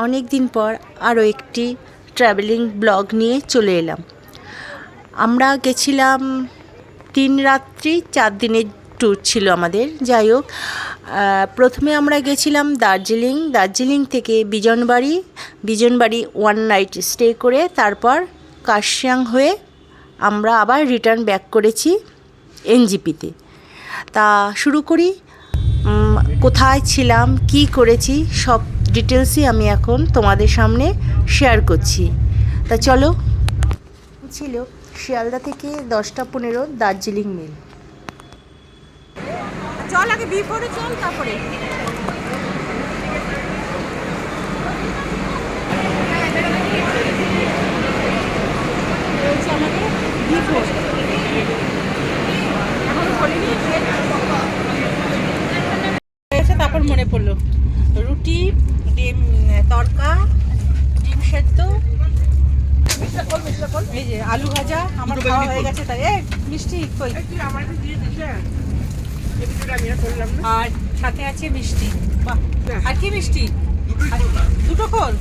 অনেক দিন পর আরও একটি ট্রাভেলিং ব্লগ নিয়ে চলে এলাম। আমরা গেছিলাম 3 রাত্রি 4 দিনের ট্যুর ছিল আমাদের। যাই হোক, প্রথমে আমরা গেছিলাম দার্জিলিং থেকে বিজনবাড়ি 1 নাইট স্টে করে তারপর কার্শিয়াং হয়ে আমরা আবার রিটার্ন ব্যাক করেছি এনজিপিতে। তা শুরু করি, কোথায় ছিলাম, কি করেছি, সব ডিটেলসই আমি এখন তোমাদের সামনে শেয়ার করছি। তা চলো। ছিল শিয়ালদা থেকে 10টা 15 দার্জিলিং মেল। চল আগে বিফোরে চল, তারপরে আমাদের বিফোর তারপর মনে পড়লো রুটি, ডিম তড়কা, ডিম সেদ্ধ, এই যে আলু ভাজা আমার খাওয়া হয়ে গেছে। তাই মিষ্টি কই, আর সাথে আছে মিষ্টি। আর কি মিষ্টি? দুটো খোল,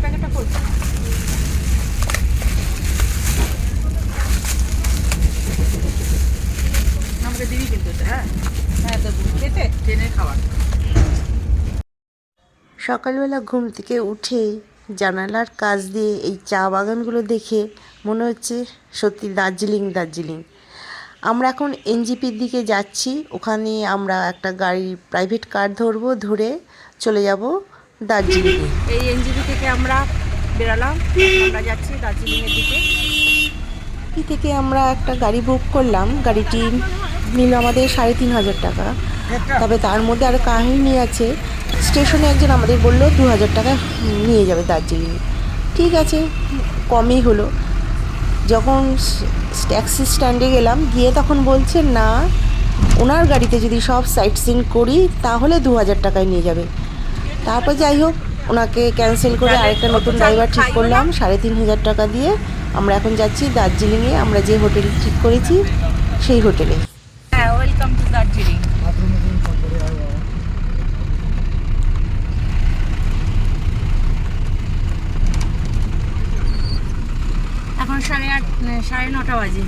প্যাকেটটা খোল। আমাকে দিবি কিন্তু। হ্যাঁ হ্যাঁ, দেবো। খেতে ট্রেনে খাওয়া। সকালবেলা ঘুম থেকে উঠে জানালার কাছ দিয়ে এই চা বাগানগুলো দেখে মনে হচ্ছে সত্যি দার্জিলিং। আমরা এখন এনজিপির দিকে যাচ্ছি। ওখানে আমরা একটা প্রাইভেট কার ধরবো, ধরে চলে যাব দার্জিলিংয়ে। এই এনজিপি থেকে আমরা বেরালাম, আমরা যাচ্ছি দার্জিলিংয়ের দিকে। থেকে আমরা একটা গাড়ি বুক করলাম। গাড়িটি নিল আমাদের 3,500 টাকা। তবে তার মধ্যে আরও কাহিনী আছে। স্টেশনে একজন আমাদের বললো 2,000 টাকা নিয়ে যাবে দার্জিলিং। ঠিক আছে, কমই হলো। যখন ট্যাক্সি স্ট্যান্ডে গেলাম, গিয়ে তখন বলছে না, ওনার গাড়িতে যদি সব সাইট সিন করি তাহলে 2,000 টাকায় নিয়ে যাবে। তারপর যাই হোক, ওনাকে ক্যান্সেল করে আরেকটা নতুন ড্রাইভার ঠিক করলাম। 3,500 টাকা দিয়ে আমরা এখন যাচ্ছি দার্জিলিংয়ে। আমরা যে হোটেল ঠিক করেছি সেই হোটেলে। হ্যাঁ, ওয়েলকাম টু দার্জিলিং। এখন 8:30 9:30 বাজে।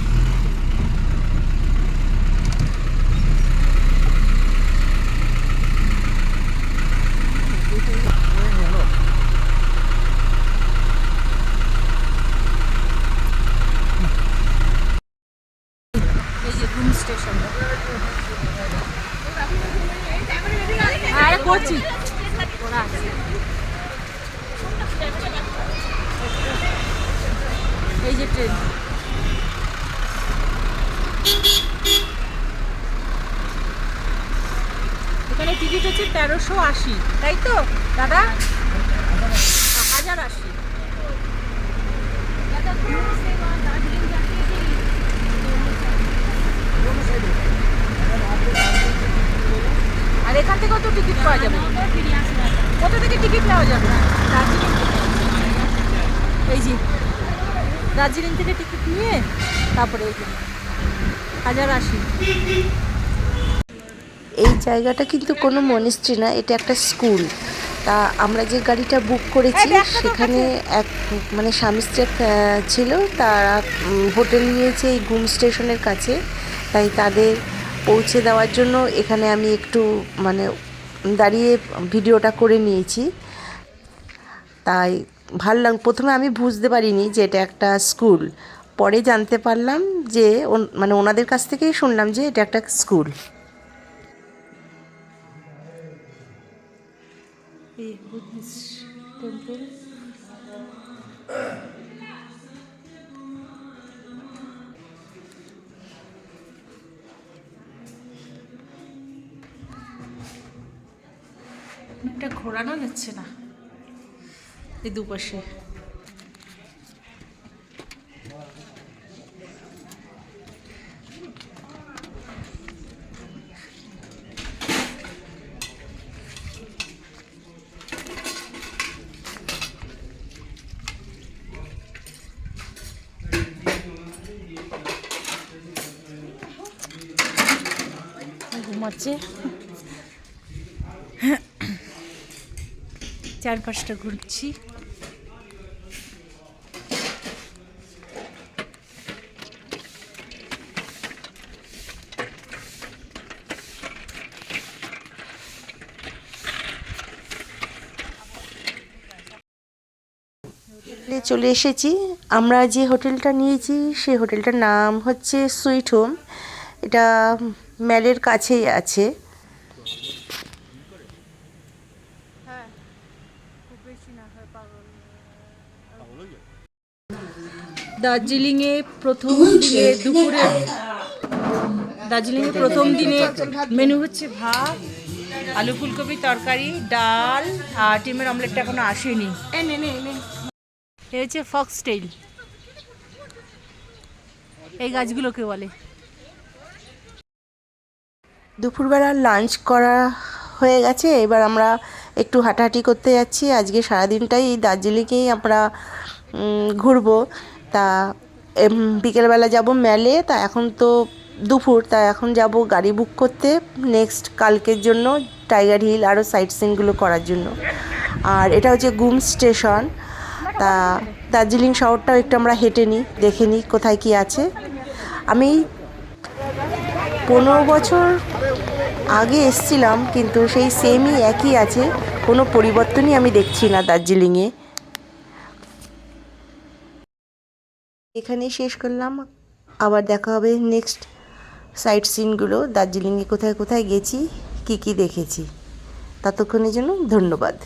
এই যে ঘুম স্টেশন। করছি এই যে ট্রেন। এখানে টিকিট হচ্ছে 1380, তাই তো দাদা? 1080। আর এখান থেকে কত টিকিট পাওয়া যাবে? কত থেকে টিকিট নেওয়া যাবে দার্জিলিং থেকে? এই যে দার্জিলিং থেকে টিকিট নিয়ে তারপরে 1080। এই জায়গাটা কিন্তু কোনো মনিস্ট্রি না, এটা একটা স্কুল। তা আমরা যে গাড়িটা বুক করেছি সেখানে এক স্বামী স্ত্রী ছিল, তারা হোটেল নিয়েছে এই ঘুম স্টেশনের কাছে। তাই তাদের পৌঁছে দেওয়ার জন্য এখানে আমি একটু দাঁড়িয়ে ভিডিওটা করে নিয়েছি। তাই প্রথমে আমি বুঝতে পারিনি যে এটা একটা স্কুল। পরে জানতে পারলাম যে ওনাদের কাছ থেকেই শুনলাম যে এটা একটা স্কুল। একটা ঘোরানো যাচ্ছে না এই দুপাশে। ঘুমাচ্ছে। চারপাশটা ঘুরছি। চলে এসেছি। আমরা যে হোটেলটা নিয়েছি সেই হোটেলটার নাম হচ্ছে সুইট হোম। এটা ম্যালের কাছেই আছে। দার্জিলিংয়ে প্রথম দিনে দুপুরে দার্জিলিংয়ে প্রথম দিনের মেনু হচ্ছে ভাত, আলু ফুলকপি তরকারি, ডাল আর ডিমের অমলেটটা এখনো আসেনি। এ হচ্ছে ফক্সটেইল, এই গাছগুলোকে বলে। দুপুরবেলা লাঞ্চ করা হয়ে গেছে, এবার আমরা একটু হাঁটাহাঁটি করতে যাচ্ছি। আজকে সারাদিনটাই দার্জিলিংয়েই আমরা ঘুরবো। তা বিকেলবেলা যাব ম্যালে। তা এখন তো দুপুর, তা এখন যাব গাড়ি বুক করতে নেক্সট কালকের জন্য টাইগার হিল আরও সাইট সিনগুলো করার জন্য। আর এটা হচ্ছে গুম স্টেশন। তা দার্জিলিং শহরটাও একটু আমরা হেঁটে নিই, দেখে নিই কোথায় কী আছে। আমি 15 বছর আগে এসছিলাম, কিন্তু সেই সেমই একই আছে, কোনো পরিবর্তনই আমি দেখছি না দার্জিলিংয়ে। এখানেই শেষ করলাম, আবার দেখা হবে নেক্সট সাইট সিনগুলো, দার্জিলিংয়ে কোথায় কোথায় গেছি, কি কি দেখেছি। ততক্ষণের জন্য ধন্যবাদ।